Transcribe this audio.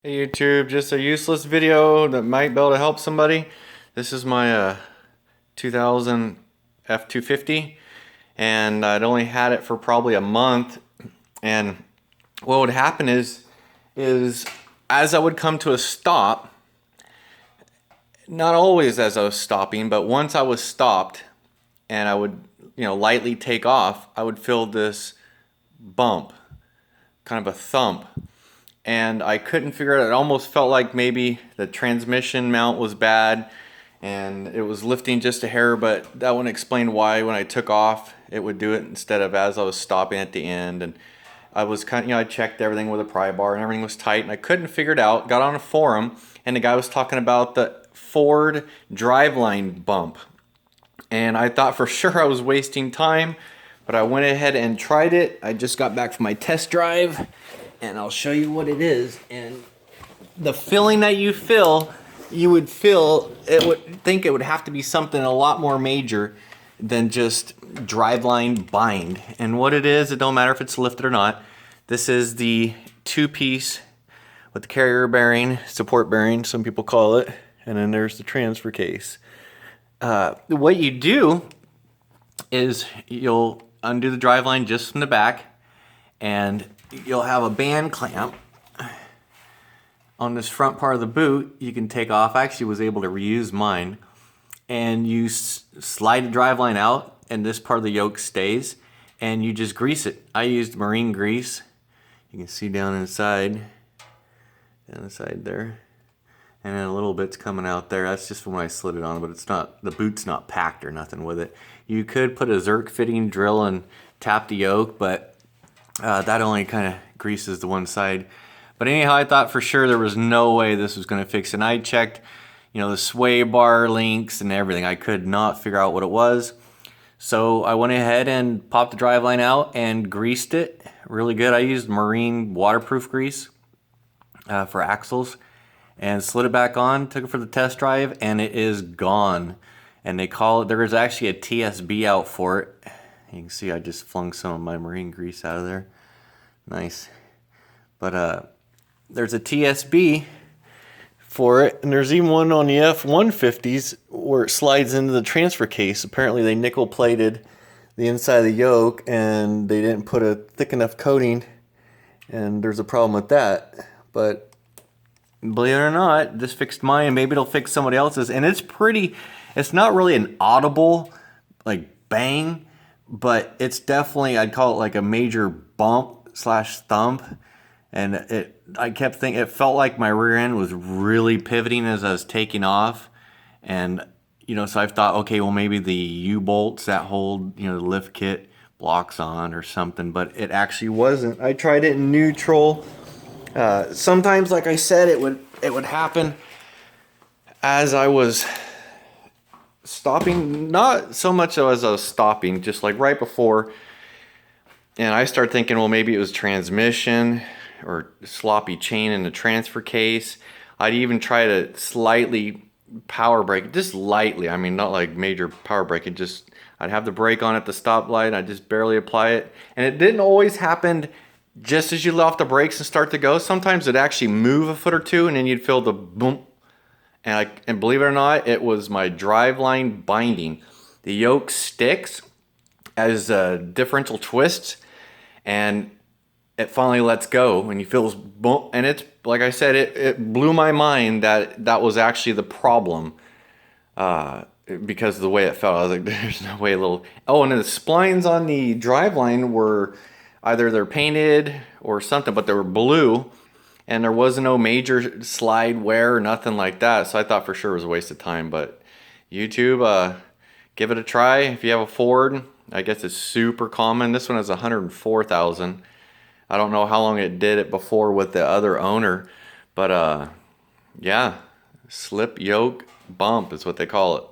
Hey YouTube, just a useless video that might be able to help somebody. This is my 2000 F250 and I'd only had it for probably a month, and what would happen is as I would come to a stop, not always as I was stopping, but once I was stopped and I would lightly take off, I would feel this bump, kind of a thump. And I couldn't figure it out. It almost felt like maybe the transmission mount was bad and it was lifting just a hair, but that wouldn't explain why when I took off it would do it instead of as I was stopping at the end. And I was kind of, I checked everything with a pry bar and everything was tight and I couldn't figure it out. Got on a forum and the guy was talking about the Ford driveline bump. And I thought for sure I was wasting time, but I went ahead and tried it. I just got back from my test drive and I'll show you what it is. And the feeling that you feel, you would think it would have to be something a lot more major than just driveline bind. And what it is, it don't matter if it's lifted or not. This is the two-piece with the carrier bearing, support bearing, some people call it, and then there's the transfer case. What you do is you'll undo the driveline just from the back, and you'll have a band clamp on this front part of the boot you can take off. I actually was able to reuse mine, and you slide the driveline out and this part of the yoke stays and you just grease it. I used marine grease. You can see down inside there, and then a little bit's coming out there. That's just when I slid it on, but it's not, the boot's not packed or nothing with it. You could put a Zerk fitting drill and tap the yoke, but that only kind of greases the one side. But anyhow, I thought for sure there was no way this was going to fix it. And I checked, the sway bar links and everything. I could not figure out what it was. So I went ahead and popped the driveline out and greased it really good. I used marine waterproof grease for axles and slid it back on, took it for the test drive, and it is gone. And they call it, there is actually a TSB out for it. You can see I just flung some of my marine grease out of there. Nice. But there's a TSB for it, and there's even one on the F150s where it slides into the transfer case. Apparently they nickel plated the inside of the yoke and they didn't put a thick enough coating, and there's a problem with that. But believe it or not, this fixed mine, and maybe it'll fix somebody else's. And it's not really an audible like bang, but it's definitely, I'd call it like a major bump slash thump. And I kept thinking, it felt like my rear end was really pivoting as I was taking off. And, so I thought, okay, well maybe the U-bolts that hold, the lift kit blocks on or something, but it actually wasn't. I tried it in neutral. Sometimes, like I said, it would happen as I was stopping, not so much as I was stopping, just like right before. And I started thinking, well, maybe it was transmission or sloppy chain in the transfer case. I'd even try to slightly power brake, just lightly. I mean, not like major power brake. I'd have the brake on at the stoplight. I'd just barely apply it. And it didn't always happen just as you let off the brakes and start to go. Sometimes it'd actually move a foot or two and then you'd feel the boom. And believe it or not, it was my driveline binding. The yoke sticks as differential twists, and it finally lets go, and you feel this boom. And it's, like I said, it blew my mind that was actually the problem, because of the way it felt. I was like, there's no way oh, and then the splines on the driveline were either they're painted or something, but they were blue, and there was no major slide wear or nothing like that. So I thought for sure it was a waste of time. But YouTube, give it a try if you have a Ford. I guess it's super common. This one has 104,000. I don't know how long it did it before with the other owner, but yeah, slip yoke bump is what they call it.